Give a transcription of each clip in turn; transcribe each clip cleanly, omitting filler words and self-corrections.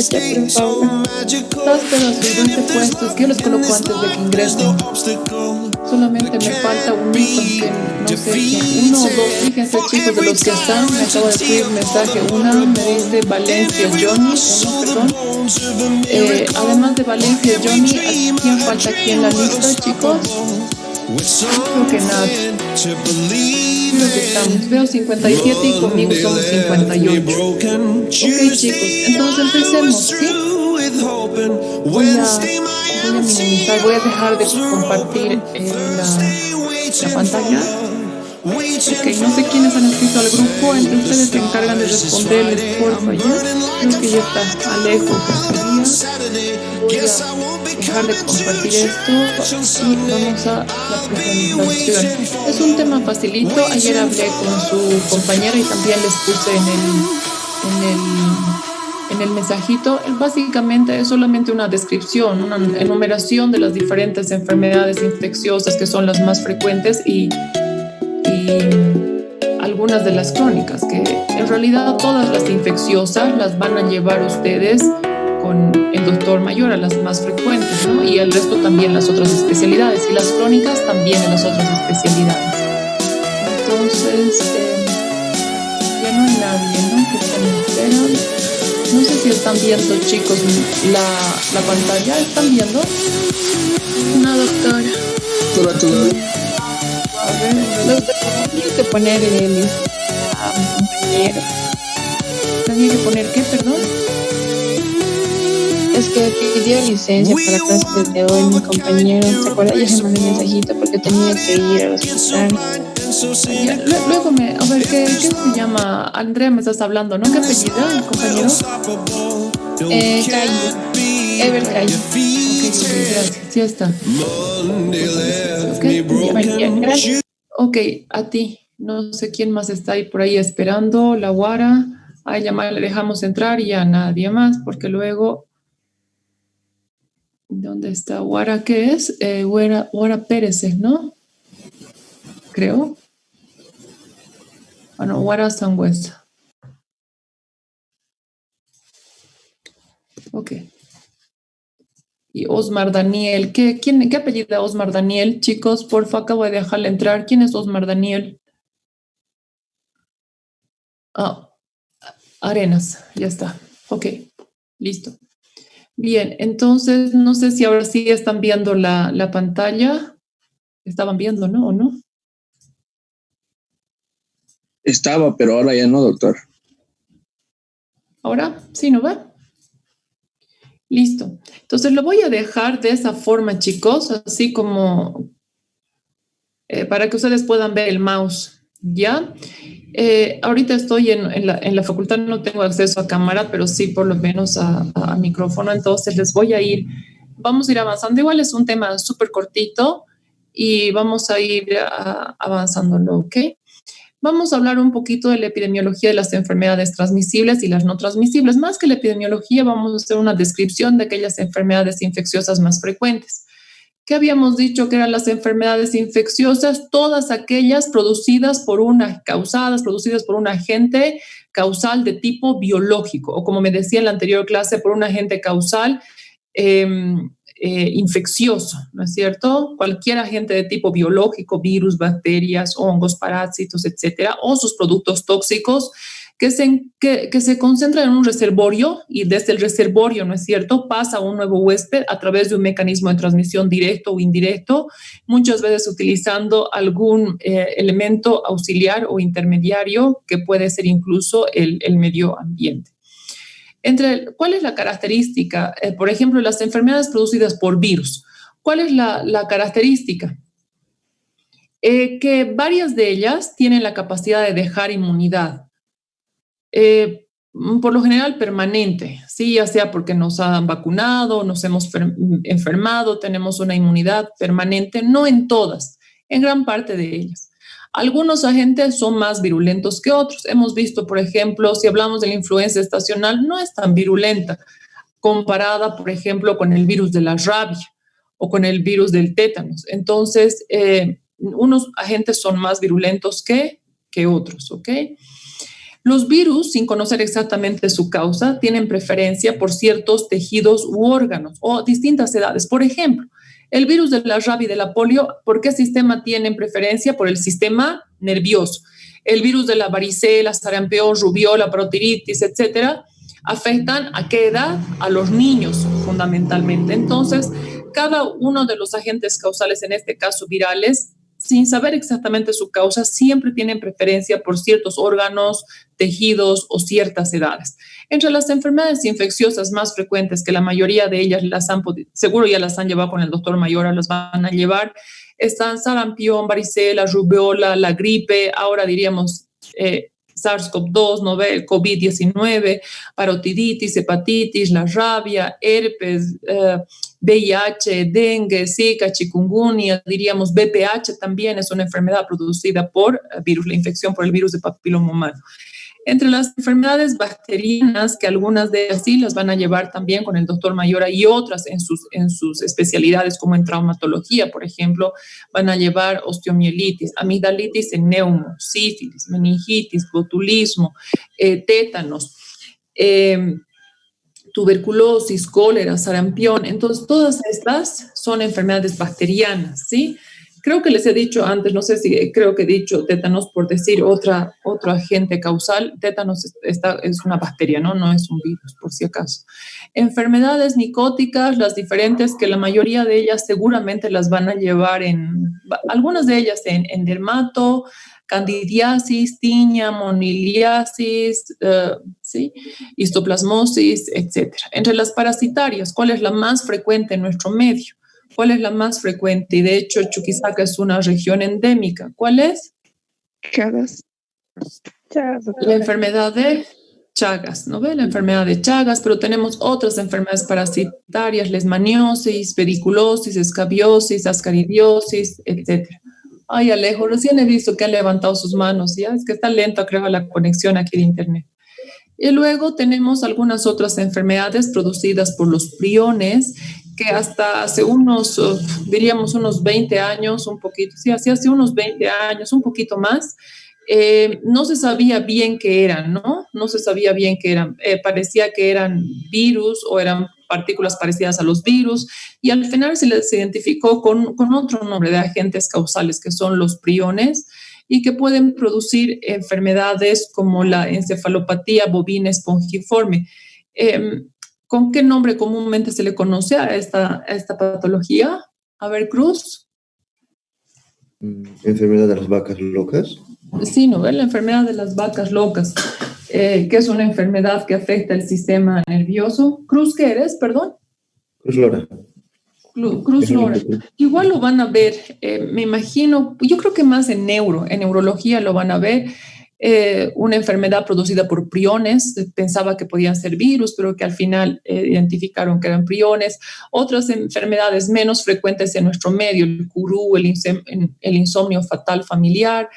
Este, Paula. Las pedacitos de puestos que yo les coloco antes de que ingresen. Solamente me falta un ítem que no sé quién. Uno o dos, fíjense chicos de los que están. Me acabo de escribir un mensaje. Una me dice Valencia Johnny, perdón. Además de Valencia Johnny, ¿a quién falta aquí en la lista, chicos? Creo que nada. Creo que estamos. Veo 57 y conmigo somos 58. Ok, chicos. Entonces empecemos, ¿sí? Voy a minimizar. Voy a dejar de compartir la pantalla. Ok, no sé quiénes han escrito al grupo. Entre ustedes se encargan de responderles, porfa, ¿ya? Creo que ya está Alejo. Voy a dejar de compartir esto y vamos a la presentación. Es un tema facilito. Ayer hablé con su compañera y también les puse en el mensajito. Básicamente es solamente una descripción, una enumeración de las diferentes enfermedades infecciosas que son las más frecuentes y algunas de las crónicas, que en realidad todas las infecciosas las van a llevar ustedes con el doctor mayor a las más frecuentes, ¿no? Y el resto también las otras especialidades, y las crónicas también en las otras especialidades. Entonces, ya no hay nadie, ¿no? Que se me esperan. No sé si están viendo, chicos, la pantalla. ¿Están viendo? No, doctora. A ver, Tengo que poner el compañero. ¿tenía que poner qué, perdón? Es que pidió licencia para clases de hoy mi compañero. ¿Se acuerda? Ya se mandó un mensajito porque tenía que ir al hospital. Ya, luego a ver, ¿qué se llama? Andrea, me estás hablando, ¿no? ¿Qué apellido, el compañero? Calle. Ever Calle. Ok, gracias, ya está. Gracias. Ok, a ti. No sé quién más está ahí por ahí esperando. La Guara. A ella más le dejamos entrar y a nadie más, porque luego... ¿Dónde está Guara? ¿Qué es? Guara Pérez, ¿no? Creo. Ah, no, Guara Sangüesa. Ok. Y Osmar Daniel. ¿Qué apellido Osmar Daniel? Chicos, porfa, acabo de dejarle entrar. ¿Quién es Osmar Daniel? Ah, Arenas, ya está. Ok, listo. Bien, entonces no sé si ahora sí están viendo la pantalla. Estaban viendo, ¿no? ¿O no? Estaba, pero ahora ya no, doctor. ¿Ahora? ¿Sí, no va? Listo. Entonces lo voy a dejar de esa forma, chicos, así como para que ustedes puedan ver el mouse, ¿ya? Ahorita estoy en la facultad, no tengo acceso a cámara, pero sí por lo menos a micrófono, entonces vamos a ir avanzando. Igual es un tema súper cortito y vamos a ir avanzándolo, ¿ok? Vamos a hablar un poquito de la epidemiología de las enfermedades transmisibles y las no transmisibles. Más que la epidemiología, vamos a hacer una descripción de aquellas enfermedades infecciosas más frecuentes. ¿Qué habíamos dicho que eran las enfermedades infecciosas? Todas aquellas causadas por un agente causal de tipo biológico, o como me decía en la anterior clase, por un agente causal infeccioso, ¿no es cierto? Cualquier agente de tipo biológico, virus, bacterias, hongos, parásitos, etcétera, o sus productos tóxicos que se concentran en un reservorio y desde el reservorio, ¿no es cierto?, pasa a un nuevo huésped a través de un mecanismo de transmisión directo o indirecto, muchas veces utilizando algún elemento auxiliar o intermediario que puede ser incluso el medio ambiente. ¿Cuál es la característica? Por ejemplo, las enfermedades producidas por virus. ¿Cuál es la característica? Que varias de ellas tienen la capacidad de dejar inmunidad. Por lo general permanente, ¿sí? Ya sea porque nos han vacunado, nos hemos enfermado, tenemos una inmunidad permanente, no en todas, en gran parte de ellas. Algunos agentes son más virulentos que otros. Hemos visto, por ejemplo, si hablamos de la influenza estacional, no es tan virulenta comparada, por ejemplo, con el virus de la rabia o con el virus del tétanos. Entonces, unos agentes son más virulentos que otros, ¿ok? Los virus, sin conocer exactamente su causa, tienen preferencia por ciertos tejidos u órganos o distintas edades. Por ejemplo, el virus de la rabia y de la polio, ¿por qué sistema tienen preferencia? Por el sistema nervioso. El virus de la varicela, sarampión, rubiola, parotiritis, etcétera, afectan ¿a qué edad? A los niños, fundamentalmente. Entonces, cada uno de los agentes causales, en este caso virales, sin saber exactamente su causa, siempre tienen preferencia por ciertos órganos, tejidos o ciertas edades. Entre las enfermedades infecciosas más frecuentes, que la mayoría de ellas seguro ya las han llevado con el doctor Mayora, las van a llevar, están sarampión, varicela, rubiola, la gripe, ahora diríamos SARS-CoV-2, COVID-19, parotiditis, hepatitis, la rabia, herpes, VIH, dengue, Zika, chikungunya, diríamos BPH también es una enfermedad producida por virus, la infección por el virus de papiloma humano. Entre las enfermedades bacterianas, que algunas de ellas sí las van a llevar también con el doctor Mayora y otras en sus especialidades, como en traumatología, por ejemplo, van a llevar osteomielitis, amigdalitis en neumo, sífilis, meningitis, botulismo, tétanos, tuberculosis, cólera, sarampión. Entonces, todas estas son enfermedades bacterianas, ¿sí? Creo que les he dicho antes, no sé si creo que he dicho tétanos por decir otro agente causal. Tétanos es una bacteria, ¿no? No es un virus, por si acaso. Enfermedades micóticas, las diferentes, que la mayoría de ellas seguramente las van a llevar algunas de ellas en dermato, candidiasis, tiña, moniliasis, ¿sí? Histoplasmosis, etc. Entre las parasitarias, ¿cuál es la más frecuente en nuestro medio? ¿Cuál es la más frecuente? Y de hecho, Chuquisaca es una región endémica. ¿Cuál es? Chagas. La enfermedad de Chagas, ¿no ve? La enfermedad de Chagas, pero tenemos otras enfermedades parasitarias, leishmaniosis, pediculosis, escabiosis, ascaridiosis, etc. Ay, Alejo, recién he visto que han levantado sus manos, ¿ya? Es que está lento, creo, la conexión aquí de internet. Y luego tenemos algunas otras enfermedades producidas por los priones, que hasta hace diríamos unos 20 años, un poquito, sí, hace unos 20 años, un poquito más, no se sabía bien qué eran, ¿no? No se sabía bien qué eran. Parecía que eran virus o eran partículas parecidas a los virus, y al final se les identificó con otro nombre de agentes causales, que son los priones, y que pueden producir enfermedades como la encefalopatía bovina espongiforme. ¿Con qué nombre comúnmente se le conoce a esta patología? A ver, Cruz. Enfermedad de las vacas locas. Sí, ¿no? La enfermedad de las vacas locas, que es una enfermedad que afecta el sistema nervioso. Cruz, ¿qué eres? Perdón. Cruz Lora. Cruz Lora. Igual lo van a ver, me imagino, yo creo que más en neurología lo van a ver, una enfermedad producida por priones. Pensaba que podían ser virus, pero que al final identificaron que eran priones. Otras enfermedades menos frecuentes en nuestro medio, el curú, el insomnio fatal familiar,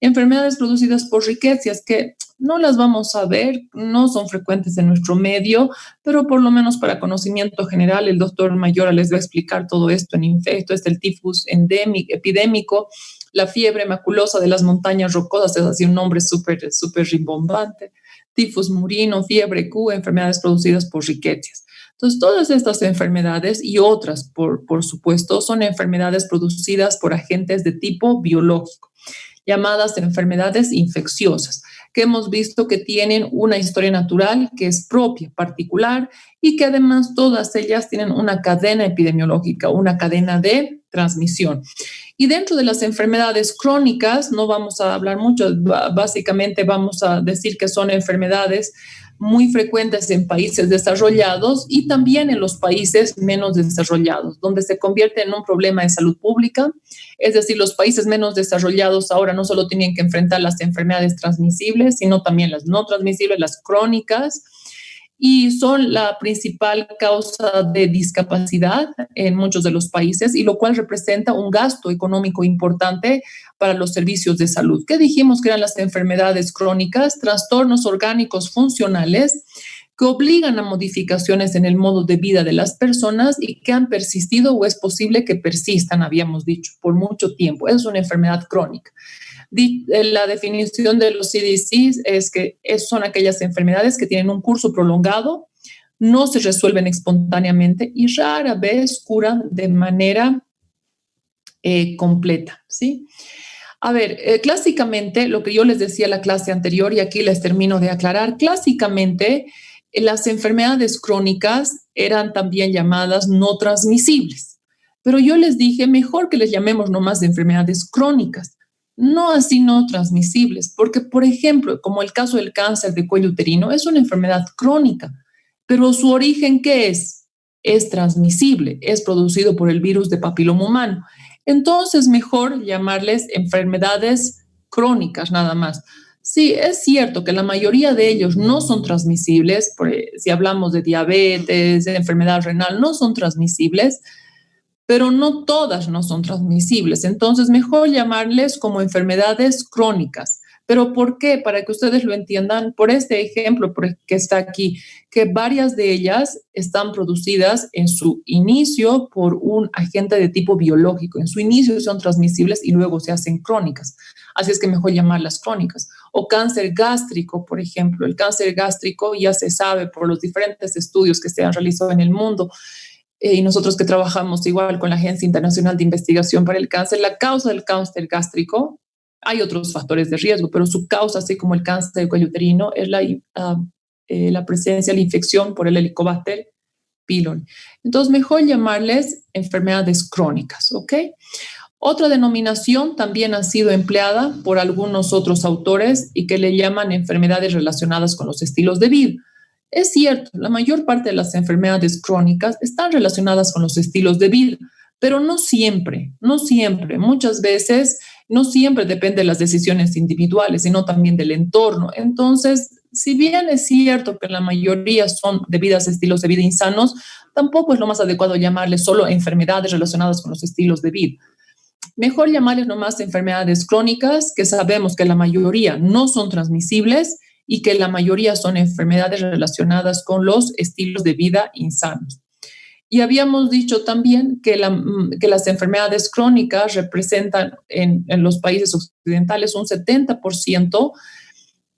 enfermedades producidas por riquecias que no las vamos a ver, no son frecuentes en nuestro medio, pero por lo menos para conocimiento general, el doctor Mayora les va a explicar todo esto en infecto. Es el tifus epidémico, la fiebre maculosa de las montañas rocosas, es así un nombre súper rimbombante, tifus murino, fiebre Q, enfermedades producidas por riquecias. Entonces, todas estas enfermedades y otras, por supuesto, son enfermedades producidas por agentes de tipo biológico, llamadas enfermedades infecciosas, que hemos visto que tienen una historia natural que es propia, particular, y que además todas ellas tienen una cadena epidemiológica, una cadena de transmisión. Y dentro de las enfermedades crónicas, no vamos a hablar mucho, básicamente vamos a decir que son enfermedades muy frecuentes en países desarrollados y también en los países menos desarrollados, donde se convierte en un problema de salud pública. Es decir, los países menos desarrollados ahora no solo tienen que enfrentar las enfermedades transmisibles, sino también las no transmisibles, las crónicas, y son la principal causa de discapacidad en muchos de los países, y lo cual representa un gasto económico importante para los servicios de salud. ¿Qué dijimos que eran las enfermedades crónicas? Trastornos orgánicos funcionales que obligan a modificaciones en el modo de vida de las personas y que han persistido o es posible que persistan, habíamos dicho, por mucho tiempo. Es una enfermedad crónica. La definición de los CDC es que son aquellas enfermedades que tienen un curso prolongado, no se resuelven espontáneamente y rara vez curan de manera completa, ¿sí? A ver, clásicamente, lo que yo les decía en la clase anterior, y aquí les termino de aclarar, clásicamente las enfermedades crónicas eran también llamadas no transmisibles, pero yo les dije, mejor que les llamemos nomás de enfermedades crónicas, no así no transmisibles, porque, por ejemplo, como el caso del cáncer de cuello uterino, es una enfermedad crónica, pero su origen, ¿qué es? Es transmisible, es producido por el virus de papiloma humano. Entonces, mejor llamarles enfermedades crónicas nada más. Sí, es cierto que la mayoría de ellos no son transmisibles, si hablamos de diabetes, de enfermedad renal, no son transmisibles, pero no todas no son transmisibles. Entonces, mejor llamarles como enfermedades crónicas. ¿Pero por qué? Para que ustedes lo entiendan, por este ejemplo que está aquí, que varias de ellas están producidas en su inicio por un agente de tipo biológico. En su inicio son transmisibles y luego se hacen crónicas. Así es que mejor llamarlas crónicas. O cáncer gástrico, por ejemplo. El cáncer gástrico ya se sabe por los diferentes estudios que se han realizado en el mundo, y nosotros que trabajamos igual con la Agencia Internacional de Investigación para el Cáncer, la causa del cáncer gástrico, hay otros factores de riesgo, pero su causa, así como el cáncer del cuello uterino, es la presencia de la infección por el Helicobacter pylori. Entonces, mejor llamarles enfermedades crónicas, ¿ok? Otra denominación también ha sido empleada por algunos otros autores y que le llaman enfermedades relacionadas con los estilos de vida. Es cierto, la mayor parte de las enfermedades crónicas están relacionadas con los estilos de vida, pero no siempre, muchas veces no siempre depende de las decisiones individuales, sino también del entorno. Entonces, si bien es cierto que la mayoría son debidas a estilos de vida insanos, tampoco es lo más adecuado llamarles solo enfermedades relacionadas con los estilos de vida. Mejor llamarles nomás enfermedades crónicas, que sabemos que la mayoría no son transmisibles y que la mayoría son enfermedades relacionadas con los estilos de vida insanos. Y habíamos dicho también que las enfermedades crónicas representan en los países occidentales un 70%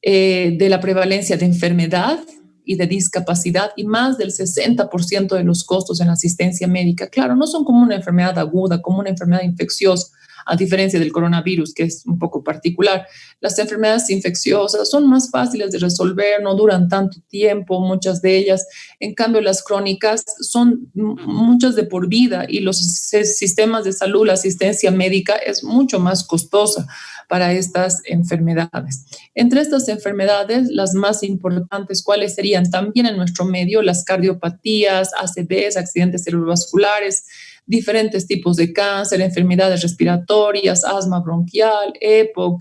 de la prevalencia de enfermedad y de discapacidad y más del 60% de los costos en asistencia médica. Claro, no son como una enfermedad aguda, como una enfermedad infecciosa, a diferencia del coronavirus, que es un poco particular. Las enfermedades infecciosas son más fáciles de resolver, no duran tanto tiempo, muchas de ellas. En cambio, las crónicas son muchas de por vida y los sistemas de salud, la asistencia médica es mucho más costosa para estas enfermedades. Entre estas enfermedades, las más importantes, ¿cuáles serían? También en nuestro medio, las cardiopatías, ACVs, accidentes cerebrovasculares, diferentes tipos de cáncer, enfermedades respiratorias, asma bronquial, EPOC,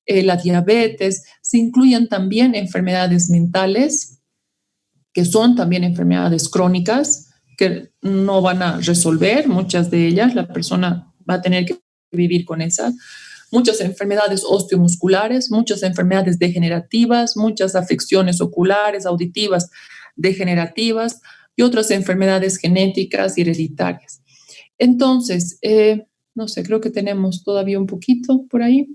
la diabetes. Se incluyen también enfermedades mentales, que son también enfermedades crónicas, que no van a resolver, muchas de ellas, la persona va a tener que vivir con esas. Muchas enfermedades osteomusculares, muchas enfermedades degenerativas, muchas afecciones oculares, auditivas, degenerativas y otras enfermedades genéticas y hereditarias. Entonces, no sé, creo que tenemos todavía un poquito por ahí.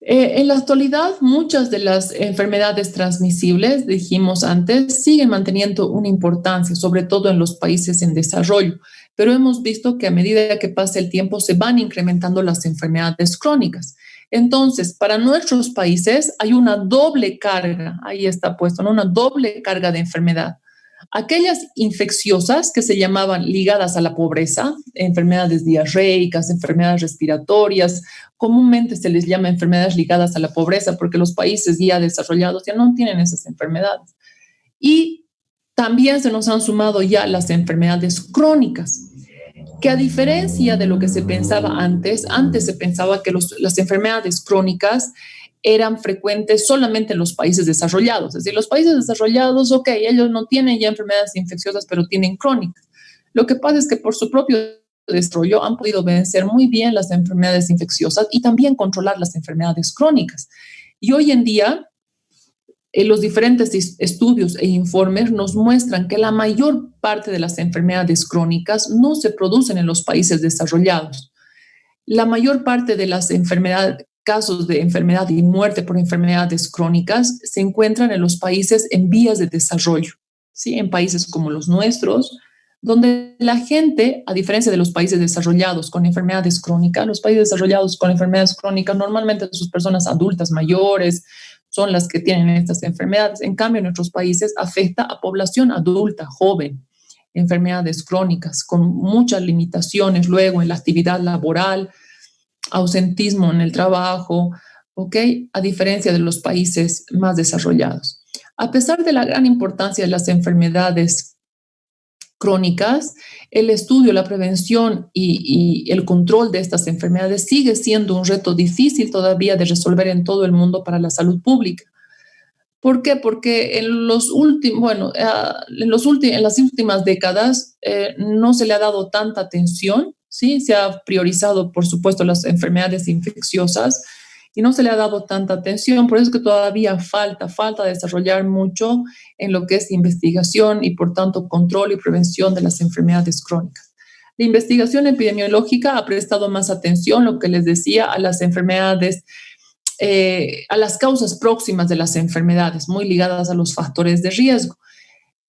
En la actualidad, muchas de las enfermedades transmisibles, dijimos antes, siguen manteniendo una importancia, sobre todo en los países en desarrollo, pero hemos visto que a medida que pasa el tiempo se van incrementando las enfermedades crónicas. Entonces, para nuestros países hay una doble carga, ahí está puesto, ¿no? Una doble carga de enfermedad. Aquellas infecciosas que se llamaban ligadas a la pobreza, enfermedades diarreicas, enfermedades respiratorias, comúnmente se les llama enfermedades ligadas a la pobreza porque los países ya desarrollados ya no tienen esas enfermedades. Y también se nos han sumado ya las enfermedades crónicas, que a diferencia de lo que se pensaba antes se pensaba que las enfermedades crónicas eran frecuentes solamente en los países desarrollados. Es decir, los países desarrollados, ok, ellos no tienen ya enfermedades infecciosas, pero tienen crónicas. Lo que pasa es que por su propio desarrollo han podido vencer muy bien las enfermedades infecciosas y también controlar las enfermedades crónicas. Y hoy en día, los diferentes estudios e informes nos muestran que la mayor parte de las enfermedades crónicas no se producen en los países desarrollados. la mayor parte de las casos de enfermedad y muerte por enfermedades crónicas se encuentran en los países en vías de desarrollo, ¿sí? En países como los nuestros, donde la gente, a diferencia de los países desarrollados con enfermedades crónicas, los países desarrollados con enfermedades crónicas normalmente sus personas adultas mayores son las que tienen estas enfermedades. En cambio, en nuestros países afecta a población adulta, joven, enfermedades crónicas con muchas limitaciones luego en la actividad laboral, ausentismo en el trabajo, ¿ok? A diferencia de los países más desarrollados. A pesar de la gran importancia de las enfermedades crónicas, el estudio, la prevención y el control de estas enfermedades sigue siendo un reto difícil todavía de resolver en todo el mundo para la salud pública. ¿Por qué? Porque en las últimas décadas no se le ha dado tanta atención, ¿sí? Se ha priorizado, por supuesto, las enfermedades infecciosas y no se le ha dado tanta atención, por eso es que todavía falta desarrollar mucho en lo que es investigación y, por tanto, control y prevención de las enfermedades crónicas. La investigación epidemiológica ha prestado más atención, lo que les decía, a las enfermedades, a las causas próximas de las enfermedades, muy ligadas a los factores de riesgo.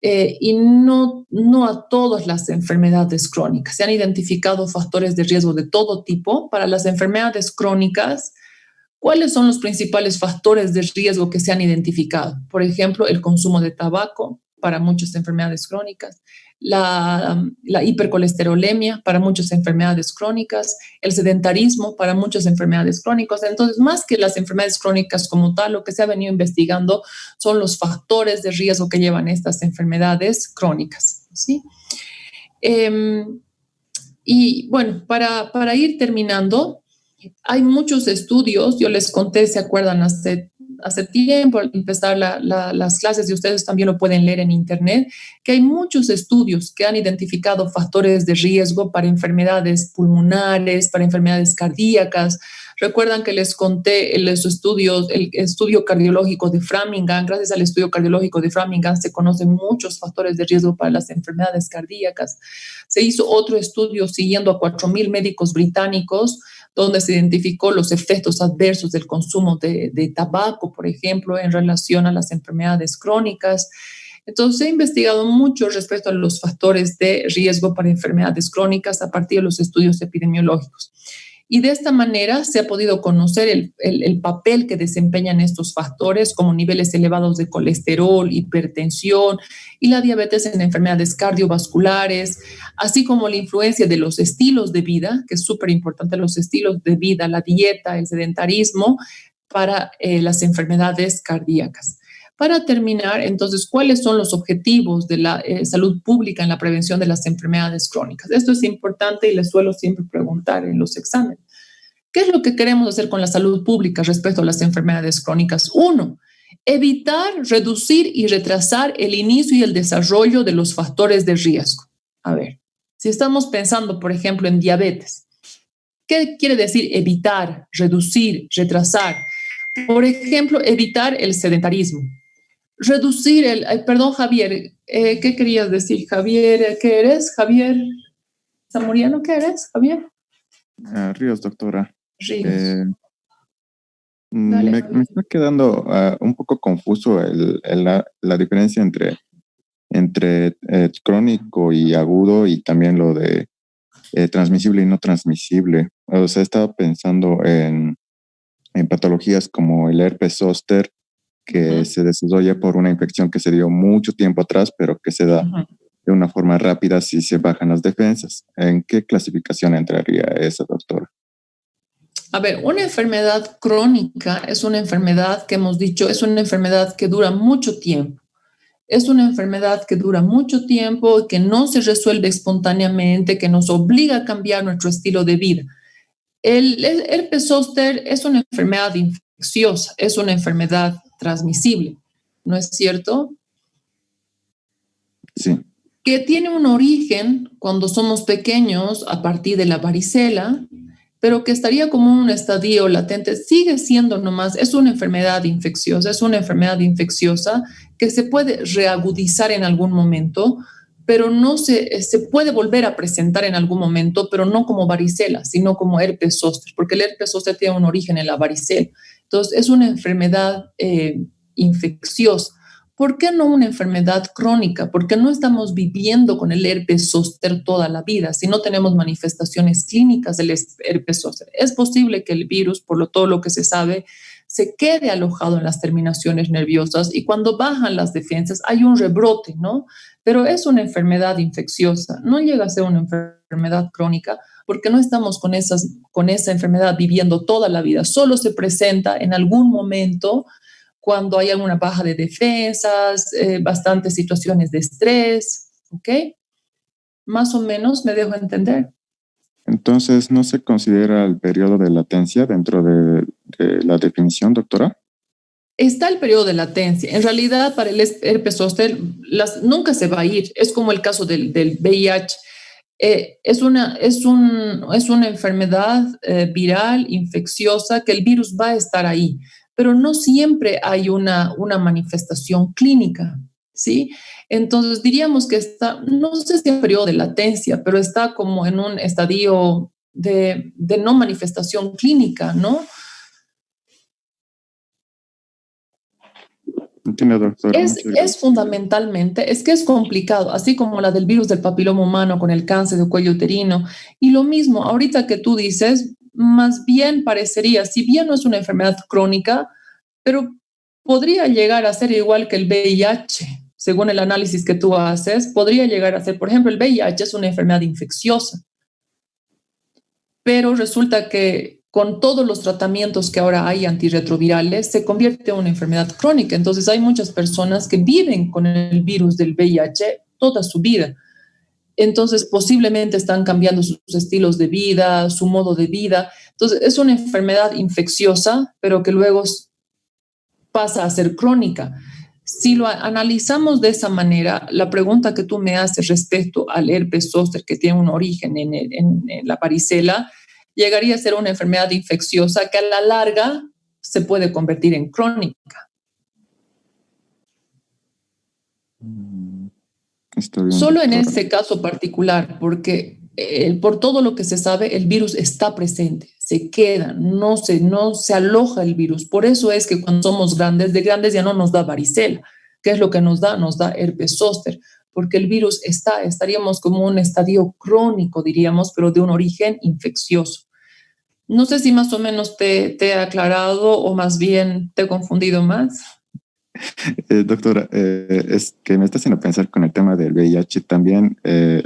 Y no a todas las enfermedades crónicas. Se han identificado factores de riesgo de todo tipo. Para las enfermedades crónicas, ¿cuáles son los principales factores de riesgo que se han identificado? Por ejemplo, el consumo de tabaco para muchas enfermedades crónicas, la hipercolesterolemia para muchas enfermedades crónicas, el sedentarismo para muchas enfermedades crónicas. Entonces, más que las enfermedades crónicas como tal, lo que se ha venido investigando son los factores de riesgo que llevan estas enfermedades crónicas, ¿sí? Y bueno, para ir terminando, hay muchos estudios, yo les conté, ¿se acuerdan? Hace tiempo, al empezar las clases, y ustedes también lo pueden leer en internet, que hay muchos estudios que han identificado factores de riesgo para enfermedades pulmonares, para enfermedades cardíacas. Recuerdan que les conté el estudio cardiológico de Framingham. Gracias al estudio cardiológico de Framingham se conocen muchos factores de riesgo para las enfermedades cardíacas. Se hizo otro estudio siguiendo a 4,000 médicos británicos, donde se identificó los efectos adversos del consumo de tabaco, por ejemplo, en relación a las enfermedades crónicas. Entonces, se ha investigado mucho respecto a los factores de riesgo para enfermedades crónicas a partir de los estudios epidemiológicos. Y de esta manera se ha podido conocer el papel que desempeñan estos factores, como niveles elevados de colesterol, hipertensión y la diabetes en enfermedades cardiovasculares, así como la influencia de los estilos de vida, que es súper importante, los estilos de vida, la dieta, el sedentarismo, para las enfermedades cardíacas. Para terminar, entonces, ¿cuáles son los objetivos de la salud pública en la prevención de las enfermedades crónicas? Esto es importante y les suelo siempre preguntar en los exámenes. ¿Qué es lo que queremos hacer con la salud pública respecto a las enfermedades crónicas? 1, evitar, reducir y retrasar el inicio y el desarrollo de los factores de riesgo. A ver, si estamos pensando, por ejemplo, en diabetes, ¿qué quiere decir evitar, reducir, retrasar? Por ejemplo, evitar el sedentarismo. Reducir perdón, Javier, ¿qué querías decir, Javier? ¿Qué eres, Javier Zamoriano? ¿Qué eres, Javier? Ríos, doctora. Ríos. Me está quedando un poco confuso la diferencia entre crónico y agudo y también lo de transmisible y no transmisible. O sea, estaba pensando en patologías como el herpes zóster, que se desarrolla por una infección que se dio mucho tiempo atrás, pero que se da de una forma rápida si se bajan las defensas. ¿En qué clasificación entraría esa, doctora? A ver, una enfermedad crónica es una enfermedad que hemos dicho, es una enfermedad que dura mucho tiempo. Es una enfermedad que dura mucho tiempo, que no se resuelve espontáneamente, que nos obliga a cambiar nuestro estilo de vida. El herpes zóster es una enfermedad infecciosa, es una enfermedad transmisible, ¿no es cierto? Sí. Que tiene un origen cuando somos pequeños a partir de la varicela, pero que estaría como un estadio latente, sigue siendo nomás, es una enfermedad infecciosa que se puede reagudizar en algún momento pero no se puede volver a presentar en algún momento, pero no como varicela, sino como herpes zóster, porque el herpes zóster tiene un origen en la varicela. Entonces, es una enfermedad infecciosa. ¿Por qué no una enfermedad crónica? Porque no estamos viviendo con el herpes zóster toda la vida, si no tenemos manifestaciones clínicas del herpes zóster. Es posible que el virus, por todo lo que se sabe, se quede alojado en las terminaciones nerviosas y cuando bajan las defensas hay un rebrote, ¿no? Pero es una enfermedad infecciosa, no llega a ser una enfermedad crónica porque no estamos con esa enfermedad viviendo toda la vida, solo se presenta en algún momento cuando hay alguna baja de defensas, bastantes situaciones de estrés, ¿ok? Más o menos me dejo entender. Entonces, ¿no se considera el periodo de latencia dentro de la definición, doctora? Está el periodo de latencia. En realidad, para el herpes zóster nunca se va a ir. Es como el caso del VIH. Es una enfermedad viral, infecciosa, que el virus va a estar ahí, pero no siempre hay una manifestación clínica, ¿sí? Entonces diríamos que está, no sé si en periodo de latencia, pero está como en un estadio de no manifestación clínica, ¿no? Entiendo, doctora. Es fundamentalmente, es que es complicado, así como la del virus del papiloma humano con el cáncer de cuello uterino. Y lo mismo, ahorita que tú dices, más bien parecería, si bien no es una enfermedad crónica, pero podría llegar a ser igual que el VIH, según el análisis que tú haces, podría llegar a ser, por ejemplo, el VIH es una enfermedad infecciosa, pero resulta que con todos los tratamientos que ahora hay antirretrovirales, se convierte en una enfermedad crónica. Entonces hay muchas personas que viven con el virus del VIH toda su vida. Entonces posiblemente están cambiando sus estilos de vida, su modo de vida. Entonces es una enfermedad infecciosa, pero que luego pasa a ser crónica. Si lo analizamos de esa manera, la pregunta que tú me haces respecto al herpes zóster, que tiene un origen en la varicela, llegaría a ser una enfermedad infecciosa que a la larga se puede convertir en crónica. Solo en ese caso particular, porque por todo lo que se sabe, el virus está presente, se queda, no se aloja el virus. Por eso es que cuando somos grandes, de grandes ya no nos da varicela. ¿Qué es lo que nos da? Nos da herpes zóster, porque el virus estaríamos como un estadio crónico, diríamos, pero de un origen infeccioso. No sé si más o menos te he aclarado o más bien te he confundido más. Doctora, es que me está haciendo pensar con el tema del VIH. ¿También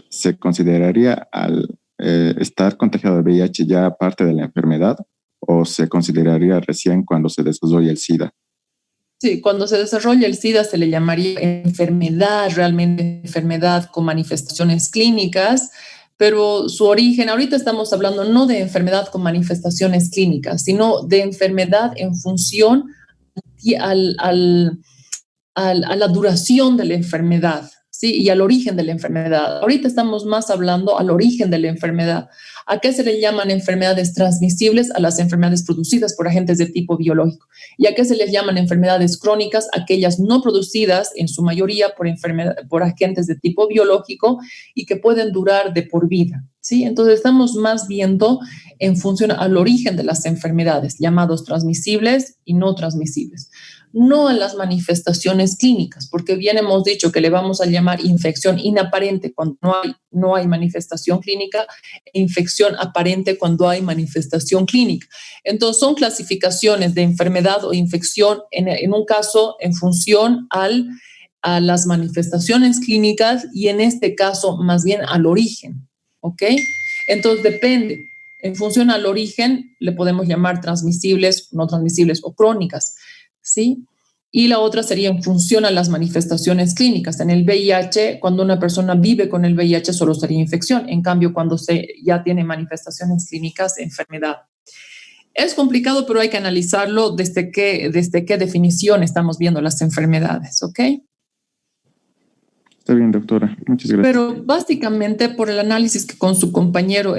se consideraría al estar contagiado de VIH ya parte de la enfermedad o se consideraría recién cuando se desarrolla el SIDA? Sí, cuando se desarrolla el SIDA se le llamaría enfermedad, realmente enfermedad con manifestaciones clínicas, pero su origen, ahorita estamos hablando no de enfermedad con manifestaciones clínicas, sino de enfermedad en función a la duración de la enfermedad, ¿sí? Y al origen de la enfermedad. Ahorita estamos más hablando al origen de la enfermedad. ¿A qué se le llaman enfermedades transmisibles? A las enfermedades producidas por agentes de tipo biológico. ¿Y a qué se les llaman enfermedades crónicas? Aquellas no producidas, en su mayoría, por agentes de tipo biológico y que pueden durar de por vida, ¿sí? Entonces estamos más viendo en función al origen de las enfermedades, llamados transmisibles y no transmisibles. No a las manifestaciones clínicas, porque bien hemos dicho que le vamos a llamar infección inaparente cuando no hay manifestación clínica e infección aparente cuando hay manifestación clínica. Entonces son clasificaciones de enfermedad o infección en un caso en función a las manifestaciones clínicas y en este caso más bien al origen, ¿ok? Entonces depende. En función al origen le podemos llamar transmisibles, no transmisibles o crónicas, ¿sí? Y la otra sería en función a las manifestaciones clínicas. En el VIH, cuando una persona vive con el VIH, solo sería infección. En cambio, cuando ya tiene manifestaciones clínicas, enfermedad. Es complicado, pero hay que analizarlo desde qué definición estamos viendo las enfermedades, ¿ok? Está bien, doctora. Muchas gracias. Pero básicamente por el análisis que con su compañero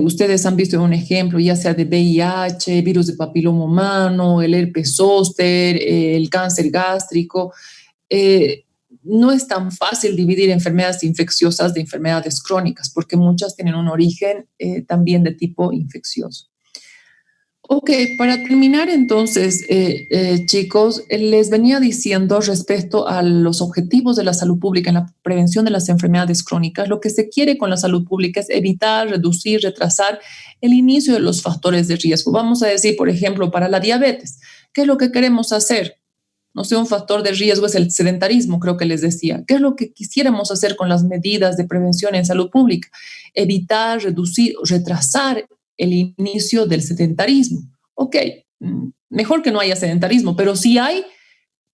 ustedes han visto un ejemplo, ya sea de VIH, virus de papiloma humano, el herpes zóster, el cáncer gástrico, no es tan fácil dividir enfermedades infecciosas de enfermedades crónicas, porque muchas tienen un origen también de tipo infeccioso. Ok, para terminar entonces, chicos, les venía diciendo respecto a los objetivos de la salud pública en la prevención de las enfermedades crónicas. Lo que se quiere con la salud pública es evitar, reducir, retrasar el inicio de los factores de riesgo. Vamos a decir, por ejemplo, para la diabetes, ¿qué es lo que queremos hacer? No sé, un factor de riesgo es el sedentarismo, creo que les decía. ¿Qué es lo que quisiéramos hacer con las medidas de prevención en salud pública? Evitar, reducir, retrasar el inicio del sedentarismo. Ok, mejor que no haya sedentarismo, pero si hay,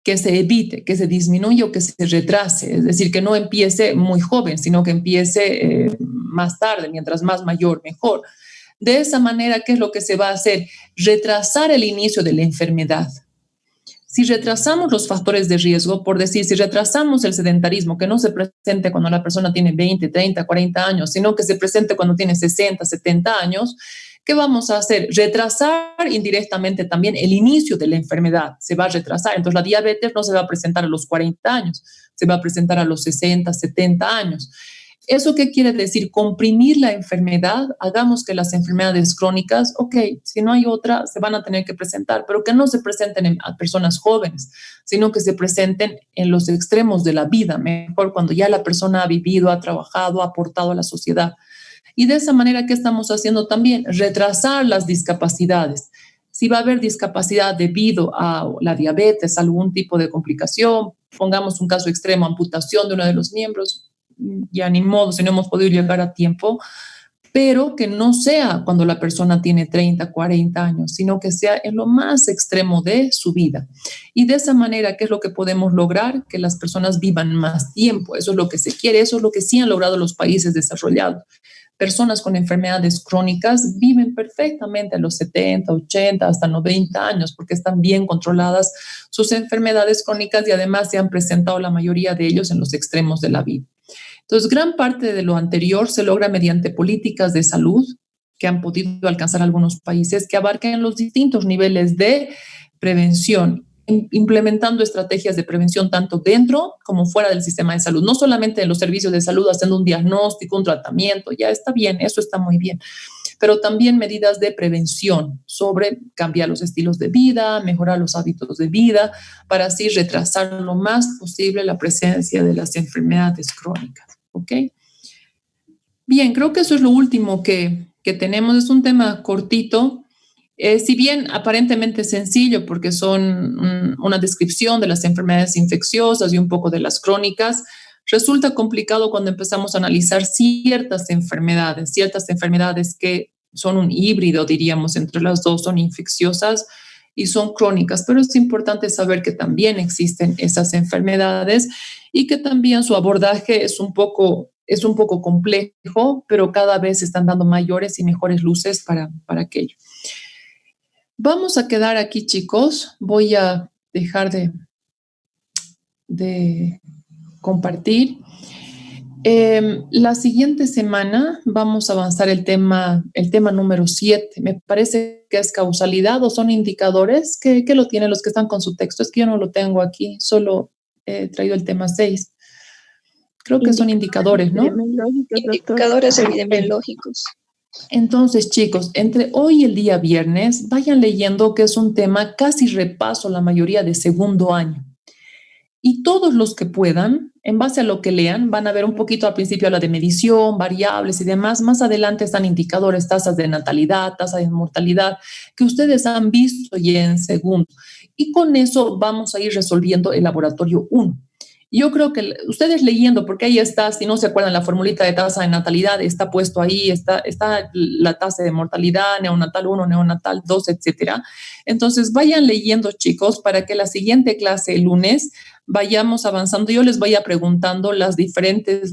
que se evite, que se disminuya o que se retrase. Es decir, que no empiece muy joven, sino que empiece más tarde, mientras más mayor, mejor. De esa manera, ¿qué es lo que se va a hacer? Retrasar el inicio de la enfermedad. Si retrasamos los factores de riesgo, por decir, si retrasamos el sedentarismo, que no se presente cuando la persona tiene 20, 30, 40 años, sino que se presente cuando tiene 60, 70 años, ¿qué vamos a hacer? Retrasar indirectamente también el inicio de la enfermedad. Se va a retrasar. Entonces, la diabetes no se va a presentar a los 40 años, se va a presentar a los 60, 70 años. ¿Eso qué quiere decir? Comprimir la enfermedad, hagamos que las enfermedades crónicas, ok, si no hay otra, se van a tener que presentar, pero que no se presenten a personas jóvenes, sino que se presenten en los extremos de la vida, mejor cuando ya la persona ha vivido, ha trabajado, ha aportado a la sociedad. Y de esa manera, ¿qué estamos haciendo también? Retrasar las discapacidades. Si va a haber discapacidad debido a la diabetes, algún tipo de complicación, pongamos un caso extremo, amputación de uno de los miembros, ya ni modo, si no hemos podido llegar a tiempo, pero que no sea cuando la persona tiene 30, 40 años, sino que sea en lo más extremo de su vida. Y de esa manera, ¿qué es lo que podemos lograr? Que las personas vivan más tiempo. Eso es lo que se quiere, eso es lo que sí han logrado los países desarrollados. Personas con enfermedades crónicas viven perfectamente a los 70, 80, hasta 90 años, porque están bien controladas sus enfermedades crónicas y además se han presentado la mayoría de ellos en los extremos de la vida. Entonces, gran parte de lo anterior se logra mediante políticas de salud que han podido alcanzar algunos países que abarcan los distintos niveles de prevención, implementando estrategias de prevención tanto dentro como fuera del sistema de salud, no solamente en los servicios de salud haciendo un diagnóstico, un tratamiento, ya está bien, eso está muy bien, pero también medidas de prevención sobre cambiar los estilos de vida, mejorar los hábitos de vida, para así retrasar lo más posible la presencia de las enfermedades crónicas. ¿Ok? Bien, creo que eso es lo último que tenemos. Es un tema cortito, si bien aparentemente sencillo, porque son una descripción de las enfermedades infecciosas y un poco de las crónicas. Resulta complicado cuando empezamos a analizar ciertas enfermedades que son un híbrido, diríamos, entre las dos, son infecciosas y son crónicas, pero es importante saber que también existen esas enfermedades y que también su abordaje es un poco complejo, pero cada vez están dando mayores y mejores luces para aquello. Vamos a quedar aquí, chicos. Voy a dejar de compartir. La siguiente semana vamos a avanzar el tema número 7. Me parece que es causalidad o son indicadores. ¿Qué lo tienen los que están con su texto? Es que yo no lo tengo aquí, solo he traído el tema 6. Creo que son indicadores, ¿no? Indicadores epidemiológicos. Entonces, chicos, entre hoy y el día viernes, vayan leyendo que es un tema casi repaso la mayoría de segundo año. Y todos los que puedan, en base a lo que lean, van a ver un poquito al principio la de medición, variables y demás. Más adelante están indicadores, tasas de natalidad, tasa de mortalidad, que ustedes han visto ya en segundo. Y con eso vamos a ir resolviendo el laboratorio 1. Yo creo que ustedes leyendo, porque ahí está, si no se acuerdan, la formulita de tasa de natalidad está puesto ahí, está la tasa de mortalidad, neonatal 1, neonatal 2, etcétera. Entonces, vayan leyendo, chicos, para que la siguiente clase, el lunes, vayamos avanzando. Yo les voy a preguntando los diferentes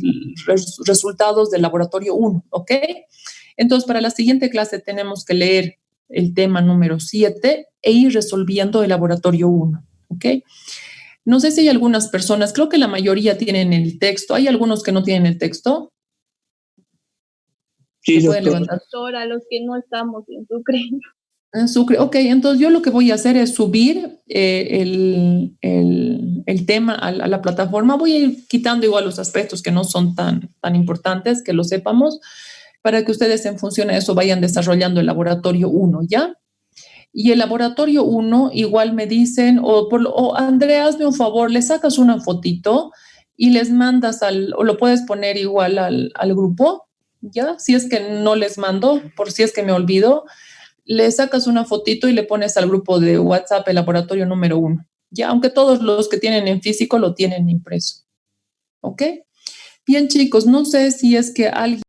resultados del laboratorio 1, ¿ok? Entonces, para la siguiente clase tenemos que leer el tema número 7 e ir resolviendo el laboratorio 1, ¿ok? No sé si hay algunas personas, creo que la mayoría tienen el texto. ¿Hay algunos que no tienen el texto? Sí, ¿Se pueden levantar? Doctora, los que no estamos en Sucre. En Sucre. Ok, entonces yo lo que voy a hacer es subir el tema a la plataforma. Voy a ir quitando igual los aspectos que no son tan importantes, que lo sepamos, para que ustedes en función de eso vayan desarrollando el laboratorio 1, ¿ya? Y el laboratorio 1 igual me dicen, o Andrea, hazme un favor, le sacas una fotito y les mandas o lo puedes poner igual al grupo, ¿ya? Si es que no les mando, por si es que me olvido, le sacas una fotito y le pones al grupo de WhatsApp el laboratorio número 1, ya, aunque todos los que tienen en físico lo tienen impreso, ¿ok? Bien, chicos, no sé si es que alguien